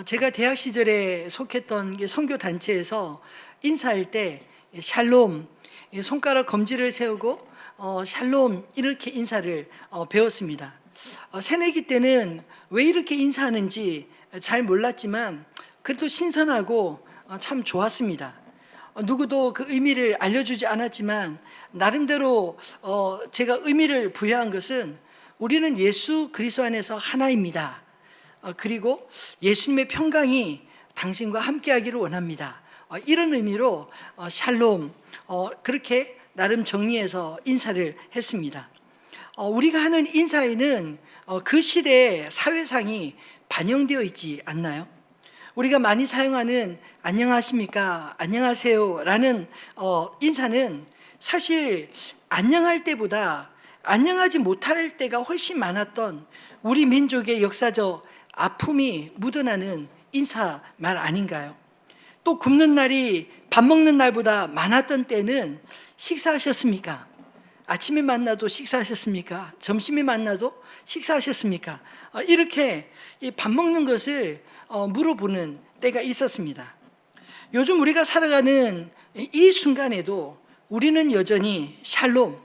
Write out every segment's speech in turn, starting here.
제가 대학 시절에 속했던 선교 단체에서 인사할 때 샬롬, 손가락 검지를 세우고 샬롬 이렇게 인사를 배웠습니다. 새내기 때는 왜 이렇게 인사하는지 잘 몰랐지만 그래도 신선하고 참 좋았습니다. 누구도 그 의미를 알려주지 않았지만 나름대로 제가 의미를 부여한 것은 우리는 예수 그리스도 안에서 하나입니다. 그리고 예수님의 평강이 당신과 함께하기를 원합니다. 이런 의미로 샬롬 그렇게 나름 정리해서 인사를 했습니다. 우리가 하는 인사에는 그 시대의 사회상이 반영되어 있지 않나요? 우리가 많이 사용하는 안녕하십니까, 안녕하세요 라는 인사는 사실 안녕할 때보다 안녕하지 못할 때가 훨씬 많았던 우리 민족의 역사적 아픔이 묻어나는 인사 말 아닌가요? 또 굶는 날이 밥 먹는 날보다 많았던 때는 식사하셨습니까? 아침에 만나도 식사하셨습니까? 점심에 만나도 식사하셨습니까? 이렇게 밥 먹는 것을 물어보는 때가 있었습니다. 요즘 우리가 살아가는 이 순간에도 우리는 여전히 샬롬,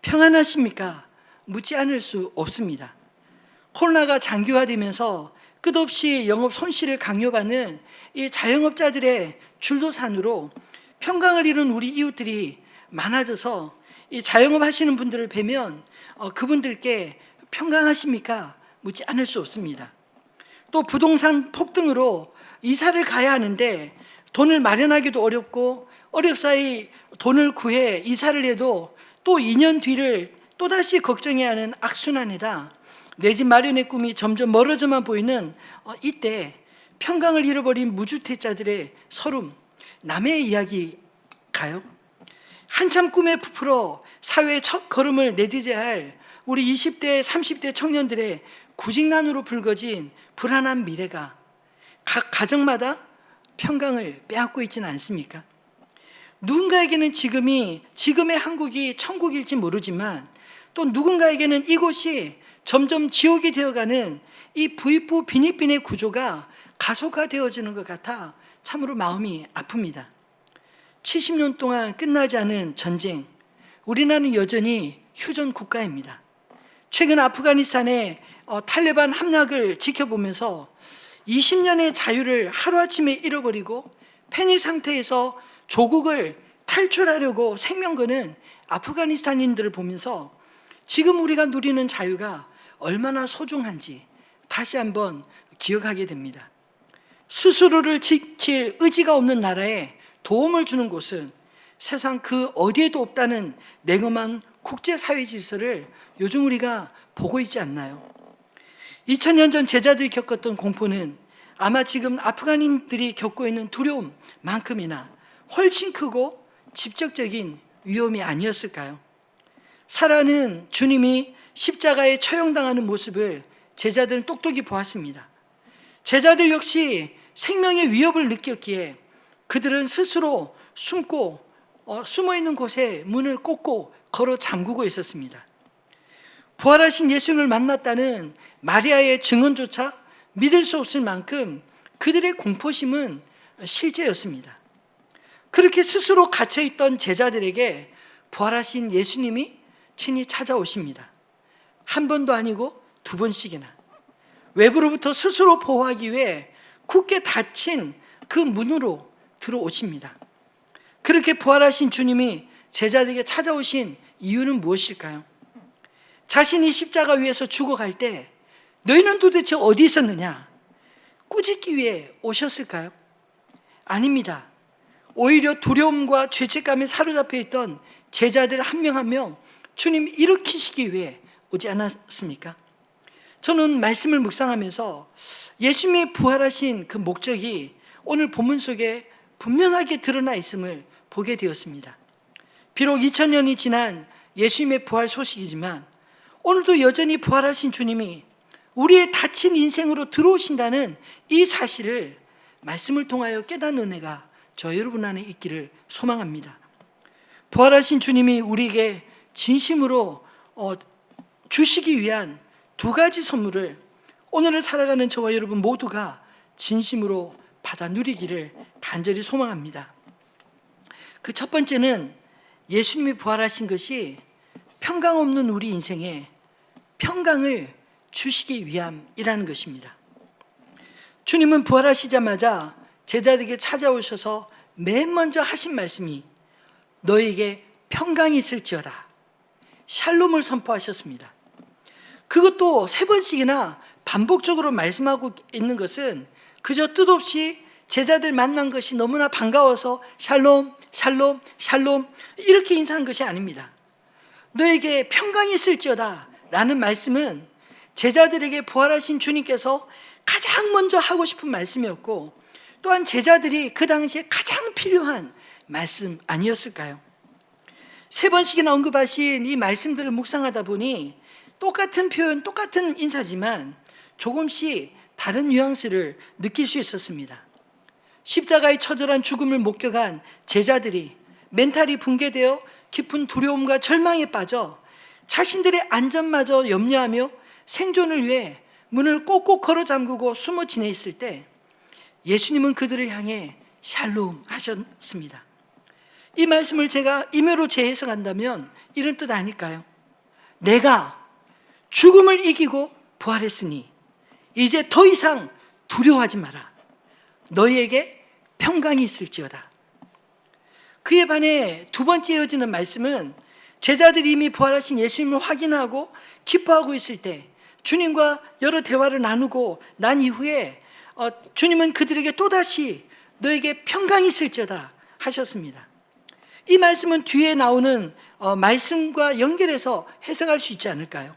평안하십니까? 묻지 않을 수 없습니다. 코로나가 장기화되면서 끝없이 영업 손실을 강요받는 이 자영업자들의 줄도산으로 평강을 잃은 우리 이웃들이 많아져서 이 자영업 하시는 분들을 뵈면 그분들께 평강하십니까? 묻지 않을 수 없습니다. 또 부동산 폭등으로 이사를 가야 하는데 돈을 마련하기도 어렵고 어렵사이 돈을 구해 이사를 해도 또 2년 뒤를 또다시 걱정해야 하는 악순환이다. 내 집 마련의 꿈이 점점 멀어져만 보이는 이때 평강을 잃어버린 무주택자들의 서름, 남의 이야기가요? 한참 꿈에 부풀어 사회의 첫 걸음을 내딛어야 할 우리 20대, 30대 청년들의 구직난으로 불거진 불안한 미래가 각 가정마다 평강을 빼앗고 있지는 않습니까? 누군가에게는 지금의 한국이 천국일지 모르지만 또 누군가에게는 이곳이 점점 지옥이 되어가는 이 부익부 빈익빈의 구조가 가속화되어지는 것 같아 참으로 마음이 아픕니다. 70년 동안 끝나지 않은 전쟁, 우리나라는 여전히 휴전 국가입니다. 최근 아프가니스탄의 탈레반 함락을 지켜보면서 20년의 자유를 하루아침에 잃어버리고 패닉 상태에서 조국을 탈출하려고 생명 거는 아프가니스탄인들을 보면서 지금 우리가 누리는 자유가 얼마나 소중한지 다시 한번 기억하게 됩니다. 스스로를 지킬 의지가 없는 나라에 도움을 주는 곳은 세상 그 어디에도 없다는 냉엄한 국제사회 질서를 요즘 우리가 보고 있지 않나요? 2000년 전 제자들이 겪었던 공포는 아마 지금 아프간인들이 겪고 있는 두려움만큼이나 훨씬 크고 직접적인 위험이 아니었을까요? 살아가는 주님이 십자가에 처형당하는 모습을 제자들은 똑똑히 보았습니다. 제자들 역시 생명의 위협을 느꼈기에 그들은 스스로 숨어있는 곳에 문을 꽂고 걸어 잠그고 있었습니다. 부활하신 예수님을 만났다는 마리아의 증언조차 믿을 수 없을 만큼 그들의 공포심은 실제였습니다. 그렇게 스스로 갇혀있던 제자들에게 부활하신 예수님이 친히 찾아오십니다. 한 번도 아니고 두 번씩이나 외부로부터 스스로 보호하기 위해 굳게 닫힌 그 문으로 들어오십니다. 그렇게 부활하신 주님이 제자들에게 찾아오신 이유는 무엇일까요? 자신이 십자가 위에서 죽어갈 때 너희는 도대체 어디 있었느냐? 꾸짖기 위해 오셨을까요? 아닙니다. 오히려 두려움과 죄책감에 사로잡혀 있던 제자들 한 명 한 명 주님 일으키시기 위해 오지 않았습니까? 저는 말씀을 묵상하면서 예수님의 부활하신 그 목적이 오늘 본문 속에 분명하게 드러나 있음을 보게 되었습니다. 비록 2000년이 지난 예수님의 부활 소식이지만 오늘도 여전히 부활하신 주님이 우리의 닫힌 인생으로 들어오신다는 이 사실을 말씀을 통하여 깨닫는 은혜가 저 여러분 안에 있기를 소망합니다. 부활하신 주님이 우리에게 진심으로 주시기 위한 두 가지 선물을 오늘을 살아가는 저와 여러분 모두가 진심으로 받아 누리기를 간절히 소망합니다. 그 첫 번째는 예수님이 부활하신 것이 평강 없는 우리 인생에 평강을 주시기 위함이라는 것입니다. 주님은 부활하시자마자 제자들에게 찾아오셔서 맨 먼저 하신 말씀이 너에게 평강이 있을지어다. 샬롬을 선포하셨습니다. 그것도 3번씩이나 반복적으로 말씀하고 있는 것은 그저 뜻없이 제자들 만난 것이 너무나 반가워서 샬롬, 샬롬, 샬롬 이렇게 인사한 것이 아닙니다. 너에게 평강이 있을지어다 라는 말씀은 제자들에게 부활하신 주님께서 가장 먼저 하고 싶은 말씀이었고 또한 제자들이 그 당시에 가장 필요한 말씀 아니었을까요? 3번씩이나 언급하신 이 말씀들을 묵상하다 보니 똑같은 표현, 똑같은 인사지만 조금씩 다른 뉘앙스를 느낄 수 있었습니다. 십자가의 처절한 죽음을 목격한 제자들이 멘탈이 붕괴되어 깊은 두려움과 절망에 빠져 자신들의 안전마저 염려하며 생존을 위해 문을 꼭꼭 걸어 잠그고 숨어 지내 있을 때 예수님은 그들을 향해 샬롬 하셨습니다. 이 말씀을 제가 임의로 재해석한다면 이런 뜻 아닐까요? 내가 죽음을 이기고 부활했으니 이제 더 이상 두려워하지 마라. 너희에게 평강이 있을지어다. 그에 반해 두 번째 이어지는 말씀은 제자들이 이미 부활하신 예수님을 확인하고 기뻐하고 있을 때 주님과 여러 대화를 나누고 난 이후에 주님은 그들에게 또다시 너에게 평강이 있을지어다 하셨습니다. 이 말씀은 뒤에 나오는 말씀과 연결해서 해석할 수 있지 않을까요?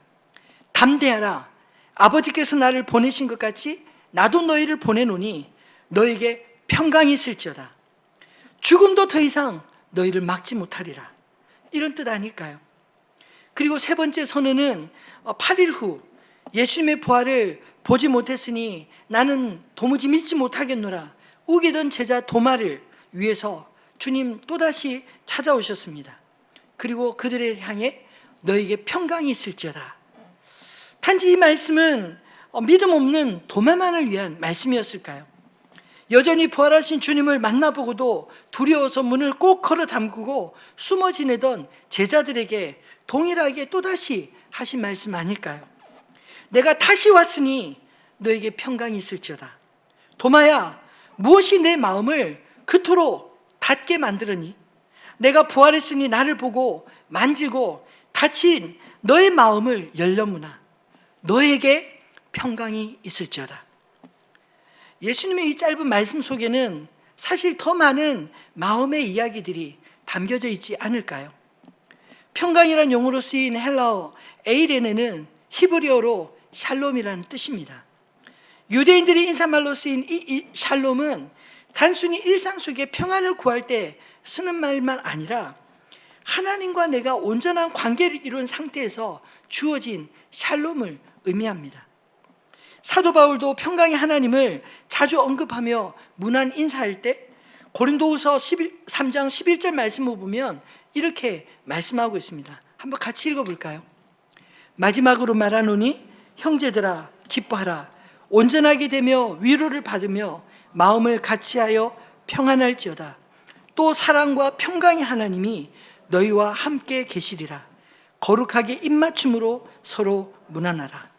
담대하라. 아버지께서 나를 보내신 것 같이 나도 너희를 보내노니 너에게 평강이 있을지어다. 죽음도 더 이상 너희를 막지 못하리라. 이런 뜻 아닐까요? 그리고 3번째 선언은 8일 후 예수님의 부활을 보지 못했으니 나는 도무지 믿지 못하겠노라 우기던 제자 도마를 위해서 주님 또다시 찾아오셨습니다. 그리고 그들을 향해 너에게 평강이 있을지어다. 단지 이 말씀은 믿음 없는 도마만을 위한 말씀이었을까요? 여전히 부활하신 주님을 만나보고도 두려워서 문을 꼭 걸어 잠그고 숨어 지내던 제자들에게 동일하게 또다시 하신 말씀 아닐까요? 내가 다시 왔으니 너에게 평강이 있을지어다. 도마야, 무엇이 내 마음을 그토록 닫게 만들었니? 내가 부활했으니 나를 보고 만지고 닫힌 너의 마음을 열려무나. 너에게 평강이 있을지어다. 예수님의 이 짧은 말씀 속에는 사실 더 많은 마음의 이야기들이 담겨져 있지 않을까요? 평강이란 용어로 쓰인 헬라어 에이레네는 히브리어로 샬롬이라는 뜻입니다. 유대인들이 인사말로 쓰인 이 샬롬은 단순히 일상 속에 평안을 구할 때 쓰는 말만 아니라 하나님과 내가 온전한 관계를 이룬 상태에서 주어진 샬롬을 의미합니다. 사도 바울도 평강의 하나님을 자주 언급하며 문안 인사할 때 고린도후서 3장 11절 말씀을 보면 이렇게 말씀하고 있습니다. 한번 같이 읽어볼까요? 마지막으로 말하노니 형제들아 기뻐하라. 온전하게 되며 위로를 받으며 마음을 같이하여 평안할지어다. 또 사랑과 평강의 하나님이 너희와 함께 계시리라. 거룩하게 입맞춤으로 서로 문안하라.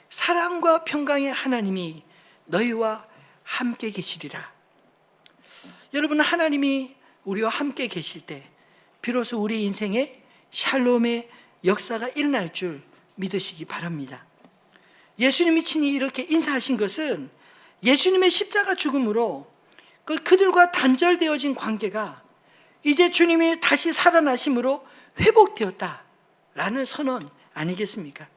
사랑과 평강의 하나님이 너희와 함께 계시리라. 여러분, 하나님이 우리와 함께 계실 때 비로소 우리 인생에 샬롬의 역사가 일어날 줄 믿으시기 바랍니다. 예수님이 친히 이렇게 인사하신 것은 예수님의 십자가 죽음으로 그들과 단절되어진 관계가 이제 주님이 다시 살아나심으로 회복되었다라는 선언 아니겠습니까?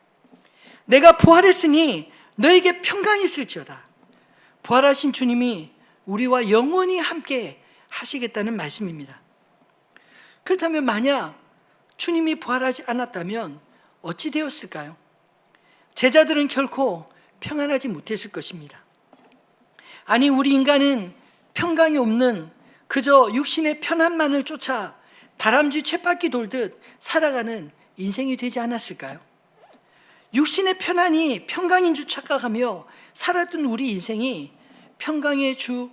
내가 부활했으니 너에게 평강이 있을지어다. 부활하신 주님이 우리와 영원히 함께 하시겠다는 말씀입니다. 그렇다면 만약 주님이 부활하지 않았다면 어찌 되었을까요? 제자들은 결코 평안하지 못했을 것입니다. 아니, 우리 인간은 평강이 없는 그저 육신의 편안만을 쫓아 다람쥐 쳇바퀴 돌듯 살아가는 인생이 되지 않았을까요? 육신의 편안이 평강인 줄 착각하며 살았던 우리 인생이 평강의 주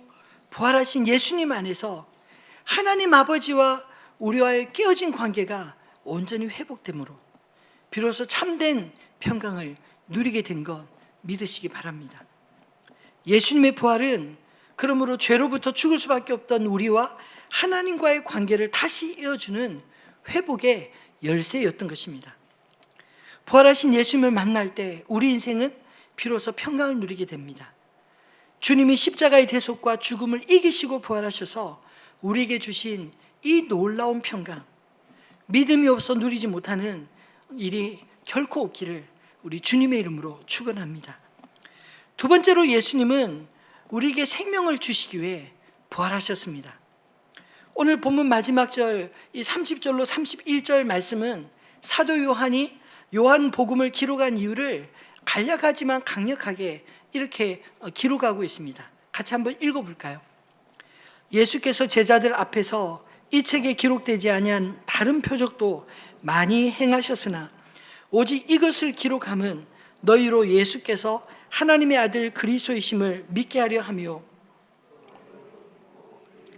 부활하신 예수님 안에서 하나님 아버지와 우리와의 깨어진 관계가 온전히 회복되므로 비로소 참된 평강을 누리게 된 것 믿으시기 바랍니다. 예수님의 부활은 그러므로 죄로부터 죽을 수밖에 없던 우리와 하나님과의 관계를 다시 이어주는 회복의 열쇠였던 것입니다. 부활하신 예수님을 만날 때 우리 인생은 비로소 평강을 누리게 됩니다. 주님이 십자가의 대속과 죽음을 이기시고 부활하셔서 우리에게 주신 이 놀라운 평강, 믿음이 없어 누리지 못하는 일이 결코 없기를 우리 주님의 이름으로 축원합니다. 두 번째로 예수님은 우리에게 생명을 주시기 위해 부활하셨습니다. 오늘 본문 마지막 절, 이 30절로 31절 말씀은 사도 요한이 요한복음을 기록한 이유를 간략하지만 강력하게 이렇게 기록하고 있습니다. 같이 한번 읽어볼까요? 예수께서 제자들 앞에서 이 책에 기록되지 아니한 다른 표적도 많이 행하셨으나 오직 이것을 기록함은 너희로 예수께서 하나님의 아들 그리스도이심을 믿게 하려 하며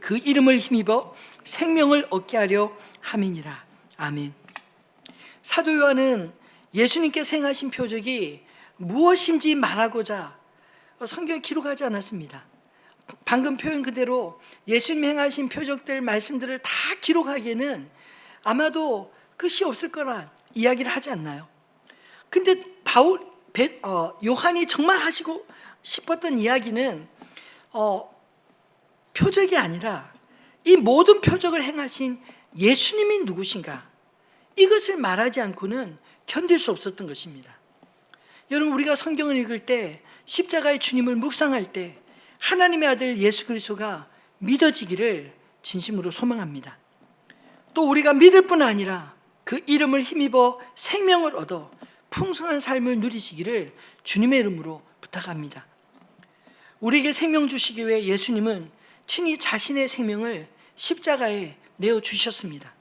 그 이름을 힘입어 생명을 얻게 하려 함이니라. 아멘. 사도 요한은 예수님께서 행하신 표적이 무엇인지 말하고자 성경에 기록하지 않았습니다. 방금 표현 그대로 예수님 행하신 표적들 말씀들을 다 기록하기에는 아마도 끝이 없을 거란 이야기를 하지 않나요? 근데 요한이 정말 하시고 싶었던 이야기는 표적이 아니라 이 모든 표적을 행하신 예수님이 누구신가, 이것을 말하지 않고는 견딜 수 없었던 것입니다. 여러분, 우리가 성경을 읽을 때 십자가의 주님을 묵상할 때 하나님의 아들 예수 그리스도가 믿어지기를 진심으로 소망합니다. 또 우리가 믿을 뿐 아니라 그 이름을 힘입어 생명을 얻어 풍성한 삶을 누리시기를 주님의 이름으로 부탁합니다. 우리에게 생명 주시기 위해 예수님은 친히 자신의 생명을 십자가에 내어주셨습니다.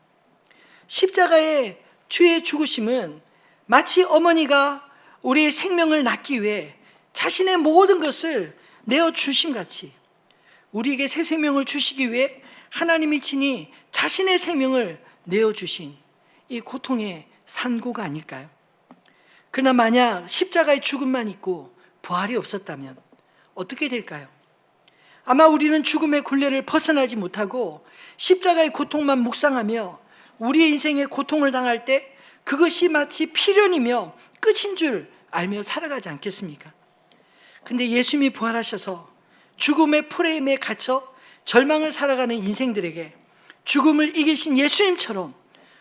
십자가의 주의 죽으심은 마치 어머니가 우리의 생명을 낳기 위해 자신의 모든 것을 내어주심 같이 우리에게 새 생명을 주시기 위해 하나님이 친히 자신의 생명을 내어주신 이 고통의 산고가 아닐까요? 그러나 만약 십자가의 죽음만 있고 부활이 없었다면 어떻게 될까요? 아마 우리는 죽음의 굴레를 벗어나지 못하고 십자가의 고통만 묵상하며 우리의 인생의 고통을 당할 때 그것이 마치 필연이며 끝인 줄 알며 살아가지 않겠습니까? 근데 예수님이 부활하셔서 죽음의 프레임에 갇혀 절망을 살아가는 인생들에게 죽음을 이기신 예수님처럼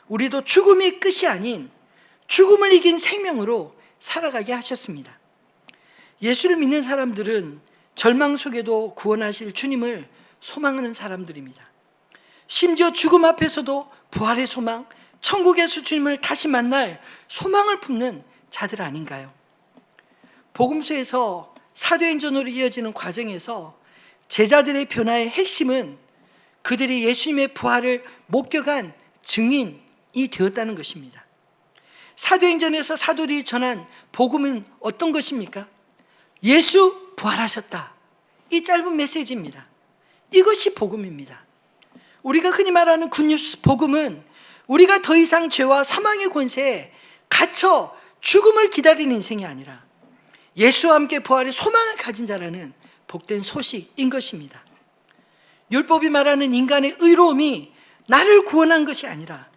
우리도 죽음이 끝이 아닌 죽음을 이긴 생명으로 살아가게 하셨습니다. 예수를 믿는 사람들은 절망 속에도 구원하실 주님을 소망하는 사람들입니다. 심지어 죽음 앞에서도 부활의 소망, 천국에서 주님을 다시 만날 소망을 품는 자들 아닌가요? 복음서에서 사도행전으로 이어지는 과정에서 제자들의 변화의 핵심은 그들이 예수님의 부활을 목격한 증인이 되었다는 것입니다. 사도행전에서 사도들이 전한 복음은 어떤 것입니까? 예수 부활하셨다. 이 짧은 메시지입니다. 이것이 복음입니다. 우리가 흔히 말하는 굿뉴스 복음은 우리가 더 이상 죄와 사망의 권세에 갇혀 죽음을 기다리는 인생이 아니라 예수와 함께 부활의 소망을 가진 자라는 복된 소식인 것입니다. 율법이 말하는 인간의 의로움이 나를 구원한 것이 아니라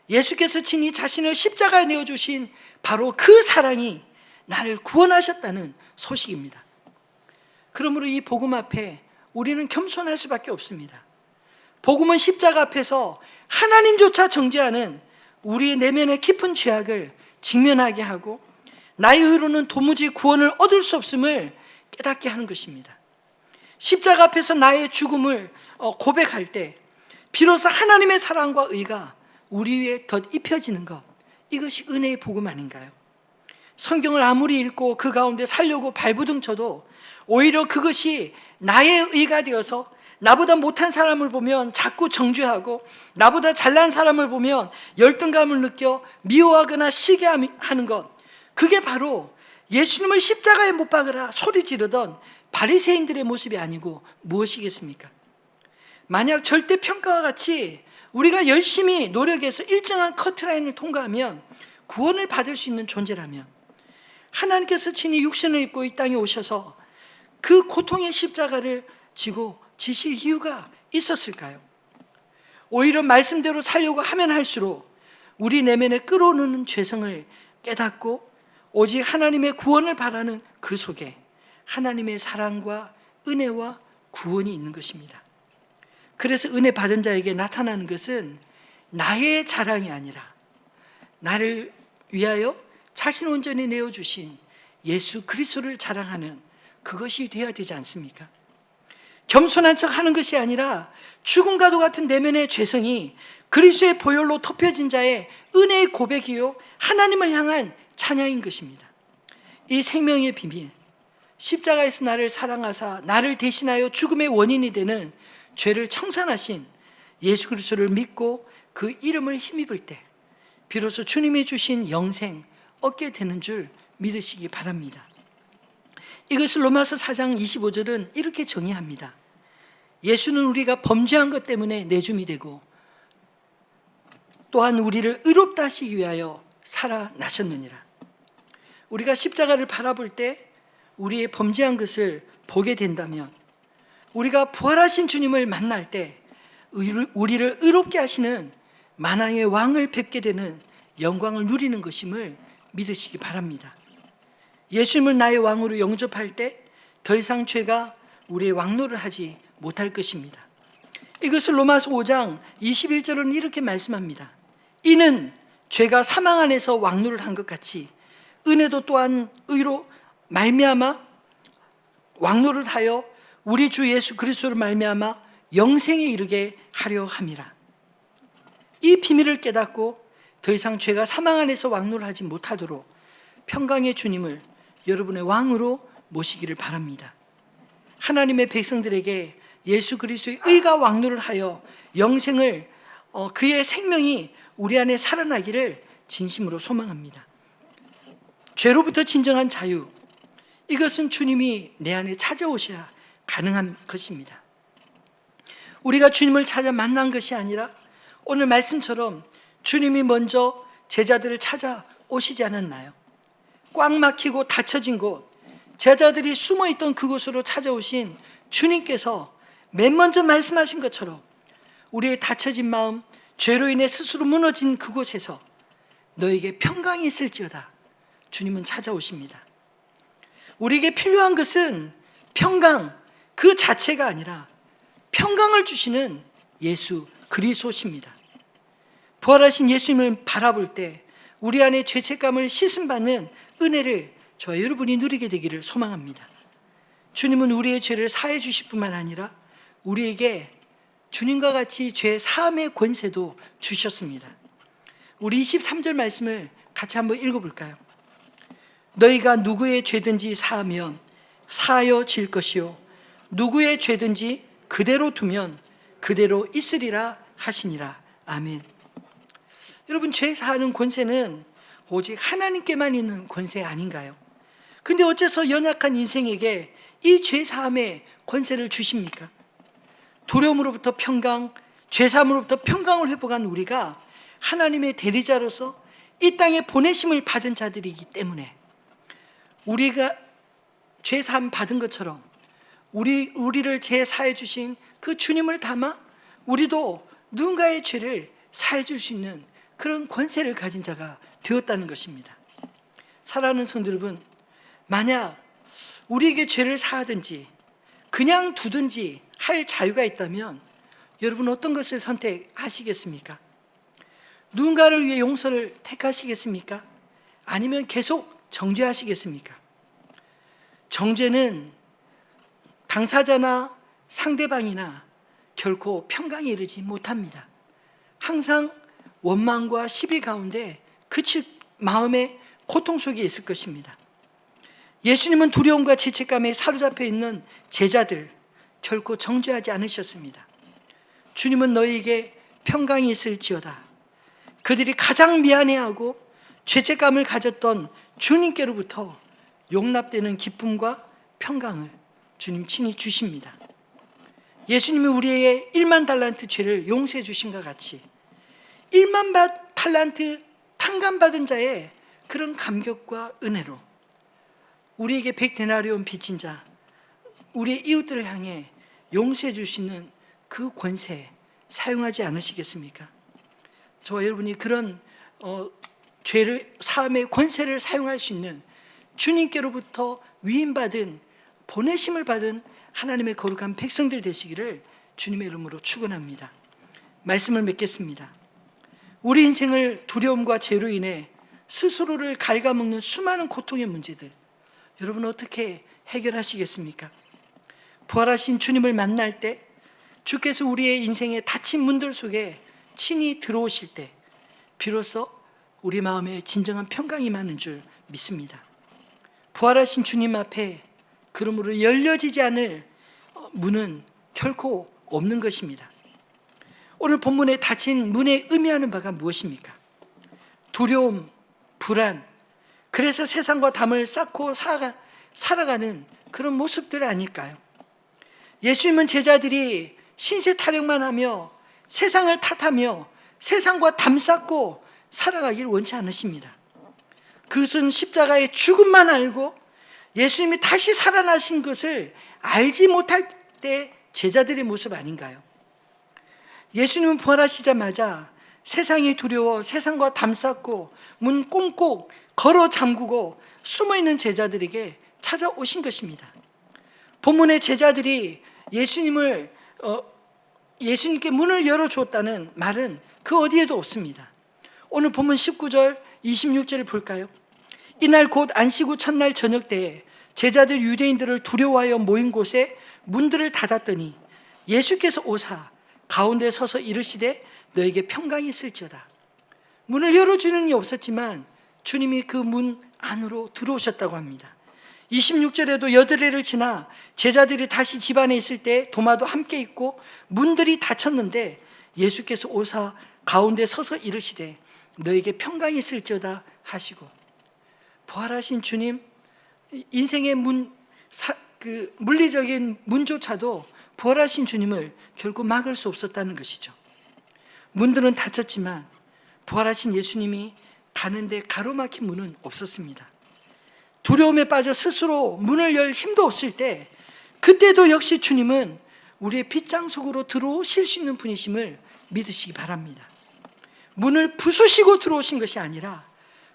예수께서 친히 자신을 십자가에 내어주신 바로 그 사랑이 나를 구원하셨다는 소식입니다. 그러므로 이 복음 앞에 우리는 겸손할 수밖에 없습니다. 복음은 십자가 앞에서 하나님조차 정죄하는 우리의 내면의 깊은 죄악을 직면하게 하고 나의 의로는 도무지 구원을 얻을 수 없음을 깨닫게 하는 것입니다. 십자가 앞에서 나의 죽음을 고백할 때 비로소 하나님의 사랑과 의가 우리 위에 덧 입혀지는 것, 이것이 은혜의 복음 아닌가요? 성경을 아무리 읽고 그 가운데 살려고 발부둥 쳐도 오히려 그것이 나의 의가 되어서 나보다 못한 사람을 보면 자꾸 정죄하고 나보다 잘난 사람을 보면 열등감을 느껴 미워하거나 시기하는 것, 그게 바로 예수님을 십자가에 못 박으라 소리 지르던 바리새인들의 모습이 아니고 무엇이겠습니까? 만약 절대평가와 같이 우리가 열심히 노력해서 일정한 커트라인을 통과하면 구원을 받을 수 있는 존재라면 하나님께서 친히 육신을 입고 이 땅에 오셔서 그 고통의 십자가를 지실 이유가 있었을까요? 오히려 말씀대로 살려고 하면 할수록 우리 내면에 끌어오는 죄성을 깨닫고 오직 하나님의 구원을 바라는 그 속에 하나님의 사랑과 은혜와 구원이 있는 것입니다. 그래서 은혜 받은 자에게 나타나는 것은 나의 자랑이 아니라 나를 위하여 자신 온전히 내어주신 예수 그리스도를 자랑하는 그것이 되어야 되지 않습니까? 겸손한 척 하는 것이 아니라 죽음과도 같은 내면의 죄성이 그리스도의 보혈로 덮여진 자의 은혜의 고백이요 하나님을 향한 찬양인 것입니다. 이 생명의 비밀, 십자가에서 나를 사랑하사 나를 대신하여 죽음의 원인이 되는 죄를 청산하신 예수 그리스도를 믿고 그 이름을 힘입을 때 비로소 주님이 주신 영생 얻게 되는 줄 믿으시기 바랍니다. 이것을 로마서 4장 25절은 이렇게 정의합니다. 예수는 우리가 범죄한 것 때문에 내줌이 되고 또한 우리를 의롭다 하시기 위하여 살아나셨느니라. 우리가 십자가를 바라볼 때 우리의 범죄한 것을 보게 된다면 우리가 부활하신 주님을 만날 때 우리를 의롭게 하시는 만왕의 왕을 뵙게 되는 영광을 누리는 것임을 믿으시기 바랍니다. 예수님을 나의 왕으로 영접할 때 더 이상 죄가 우리의 왕노를 하지 못할 것입니다. 이것을 로마서 5장 21절은 이렇게 말씀합니다. 이는 죄가 사망 안에서 왕노를 한 것 같이 은혜도 또한 의로 말미암아 왕노를 하여 우리 주 예수 그리스도로 말미암아 영생에 이르게 하려 함이라. 이 비밀을 깨닫고 더 이상 죄가 사망 안에서 왕노를 하지 못하도록 평강의 주님을 여러분의 왕으로 모시기를 바랍니다. 하나님의 백성들에게 예수 그리스도의 의가 왕노를 하여 영생을 그의 생명이 우리 안에 살아나기를 진심으로 소망합니다. 죄로부터 진정한 자유, 이것은 주님이 내 안에 찾아오셔야 가능한 것입니다. 우리가 주님을 찾아 만난 것이 아니라 오늘 말씀처럼 주님이 먼저 제자들을 찾아오시지 않았나요? 꽉 막히고 닫혀진 곳, 제자들이 숨어있던 그곳으로 찾아오신 주님께서 맨 먼저 말씀하신 것처럼 우리의 닫혀진 마음, 죄로 인해 스스로 무너진 그곳에서 너에게 평강이 있을지어다 주님은 찾아오십니다. 우리에게 필요한 것은 평강 그 자체가 아니라 평강을 주시는 예수 그리스도십니다. 부활하신 예수님을 바라볼 때 우리 안에 죄책감을 씻음받는 은혜를 저와 여러분이 누리게 되기를 소망합니다. 주님은 우리의 죄를 사해 주실 뿐만 아니라 우리에게 주님과 같이 죄 사함의 권세도 주셨습니다. 우리 23절 말씀을 같이 한번 읽어볼까요? 너희가 누구의 죄든지 사하면 사하여질 것이요 누구의 죄든지 그대로 두면 그대로 있으리라 하시니라. 아멘. 여러분, 죄 사하는 권세는 오직 하나님께만 있는 권세 아닌가요? 근데 어째서 연약한 인생에게 이 죄 사함의 권세를 주십니까? 두려움으로부터 평강, 죄 사함으로부터 평강을 회복한 우리가 하나님의 대리자로서 이 땅에 보내심을 받은 자들이기 때문에 우리가 죄 사함 받은 것처럼 우리를 죄 사해 주신 그 주님을 담아 우리도 누군가의 죄를 사해 줄 수 있는 그런 권세를 가진 자가 되었다는 것입니다. 사랑하는 성도 여러분, 만약 우리에게 죄를 사하든지 그냥 두든지 할 자유가 있다면 여러분 어떤 것을 선택하시겠습니까? 누군가를 위해 용서를 택하시겠습니까? 아니면 계속 정죄하시겠습니까? 정죄는 당사자나 상대방이나 결코 평강에 이르지 못합니다. 항상 원망과 시비 가운데 그칠 마음의 고통 속에 있을 것입니다. 예수님은 두려움과 죄책감에 사로잡혀 있는 제자들 결코 정죄하지 않으셨습니다. 주님은 너희에게 평강이 있을지어다. 그들이 가장 미안해하고 죄책감을 가졌던 주님께로부터 용납되는 기쁨과 평강을 주님 친히 주십니다. 예수님이 우리의 1만 달란트 죄를 용서해 주심과 같이 1만 달란트 탕감받은 자의 그런 감격과 은혜로 우리에게 100데나리온 빚진 자, 우리의 이웃들을 향해 용서해 주시는 그 권세 사용하지 않으시겠습니까? 저와 여러분이 그런 죄를 사함의 권세를 사용할 수 있는 주님께로부터 위임받은 보내심을 받은 하나님의 거룩한 백성들 되시기를 주님의 이름으로 축원합니다. 말씀을 맺겠습니다. 우리 인생을 두려움과 죄로 인해 스스로를 갉아먹는 수많은 고통의 문제들, 여러분 어떻게 해결하시겠습니까? 부활하신 주님을 만날 때, 주께서 우리의 인생의 닫힌 문들 속에 친히 들어오실 때 비로소 우리 마음에 진정한 평강이 임하는 줄 믿습니다. 부활하신 주님 앞에 그러므로 열려지지 않을 문은 결코 없는 것입니다. 오늘 본문에 닫힌 문에 의미하는 바가 무엇입니까? 두려움, 불안, 그래서 세상과 담을 쌓고 살아가는 그런 모습들 아닐까요? 예수님은 제자들이 신세 타령만 하며 세상을 탓하며 세상과 담 쌓고 살아가길 원치 않으십니다. 그것은 십자가의 죽음만 알고 예수님이 다시 살아나신 것을 알지 못할 때 제자들의 모습 아닌가요? 예수님은 부활하시자마자 세상이 두려워 세상과 담 쌓고 문 꽁꽁 걸어 잠그고 숨어있는 제자들에게 찾아오신 것입니다. 본문의 제자들이 예수님께 문을 열어주었다는 말은 그 어디에도 없습니다. 오늘 본문 19절 26절을 볼까요? 이날 곧 안식 후 첫날 저녁 때에 제자들 유대인들을 두려워하여 모인 곳에 문들을 닫았더니 예수께서 오사 가운데 서서 이르시되 너에게 평강이 있을지어다. 문을 열어주는 이 없었지만 주님이 그 문 안으로 들어오셨다고 합니다. 26절에도 여드레를 지나 제자들이 다시 집 안에 있을 때 도마도 함께 있고 문들이 닫혔는데 예수께서 오사 가운데 서서 이르시되 너에게 평강이 있을지어다 하시고, 부활하신 주님, 인생의 물리적인 문조차도 부활하신 주님을 결코 막을 수 없었다는 것이죠. 문들은 닫혔지만 부활하신 예수님이 가는데 가로막힌 문은 없었습니다. 두려움에 빠져 스스로 문을 열 힘도 없을 때, 그때도 역시 주님은 우리의 빗장 속으로 들어오실 수 있는 분이심을 믿으시기 바랍니다. 문을 부수시고 들어오신 것이 아니라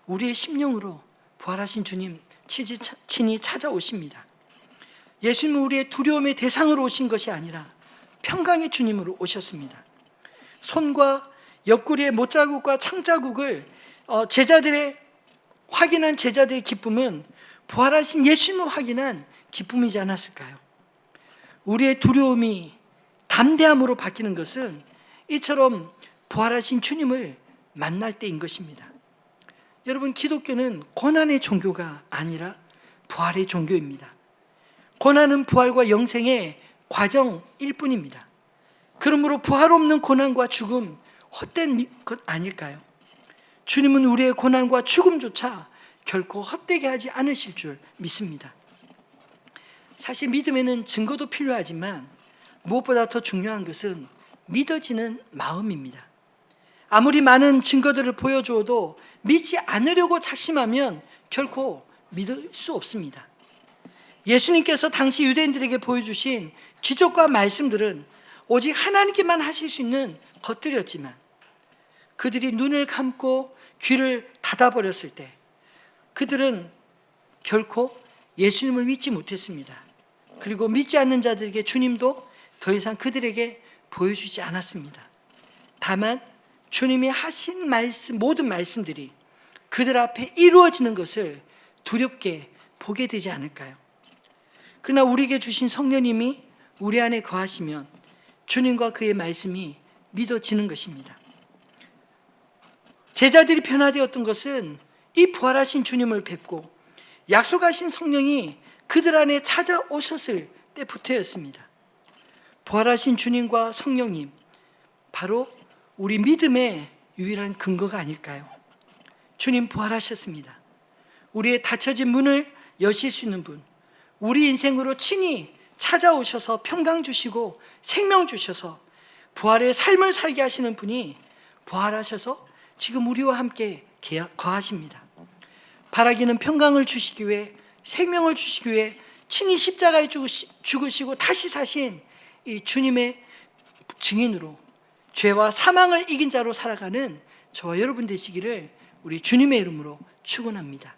우리의 심령으로 부활하신 주님 친히 찾아오십니다. 예수님은 우리의 두려움의 대상으로 오신 것이 아니라 평강의 주님으로 오셨습니다. 손과 옆구리의 못자국과 창자국을 확인한 제자들의 기쁨은 부활하신 예수님을 확인한 기쁨이지 않았을까요? 우리의 두려움이 담대함으로 바뀌는 것은 이처럼 부활하신 주님을 만날 때인 것입니다. 여러분, 기독교는 고난의 종교가 아니라 부활의 종교입니다. 고난은 부활과 영생의 과정일 뿐입니다. 그러므로 부활 없는 고난과 죽음, 헛된 것 아닐까요? 주님은 우리의 고난과 죽음조차 결코 헛되게 하지 않으실 줄 믿습니다. 사실 믿음에는 증거도 필요하지만 무엇보다 더 중요한 것은 믿어지는 마음입니다. 아무리 많은 증거들을 보여주어도 믿지 않으려고 작심하면 결코 믿을 수 없습니다. 예수님께서 당시 유대인들에게 보여주신 기적과 말씀들은 오직 하나님께만 하실 수 있는 것들이었지만 그들이 눈을 감고 귀를 닫아버렸을 때 그들은 결코 예수님을 믿지 못했습니다. 그리고 믿지 않는 자들에게 주님도 더 이상 그들에게 보여주지 않았습니다. 다만 주님이 하신 말씀, 모든 말씀들이 그들 앞에 이루어지는 것을 두렵게 보게 되지 않을까요? 그러나 우리에게 주신 성령님이 우리 안에 거하시면 주님과 그의 말씀이 믿어지는 것입니다. 제자들이 변화되었던 것은 이 부활하신 주님을 뵙고 약속하신 성령이 그들 안에 찾아오셨을 때부터였습니다. 부활하신 주님과 성령님, 바로 우리 믿음의 유일한 근거가 아닐까요? 주님 부활하셨습니다. 우리의 닫혀진 문을 여실 수 있는 분, 우리 인생으로 친히 찾아오셔서 평강 주시고 생명 주셔서 부활의 삶을 살게 하시는 분이 부활하셔서 지금 우리와 함께 거하십니다. 바라기는 평강을 주시기 위해, 생명을 주시기 위해 친히 십자가에 죽으시고 다시 사신 이 주님의 증인으로 죄와 사망을 이긴 자로 살아가는 저와 여러분 되시기를 우리 주님의 이름으로 축원합니다.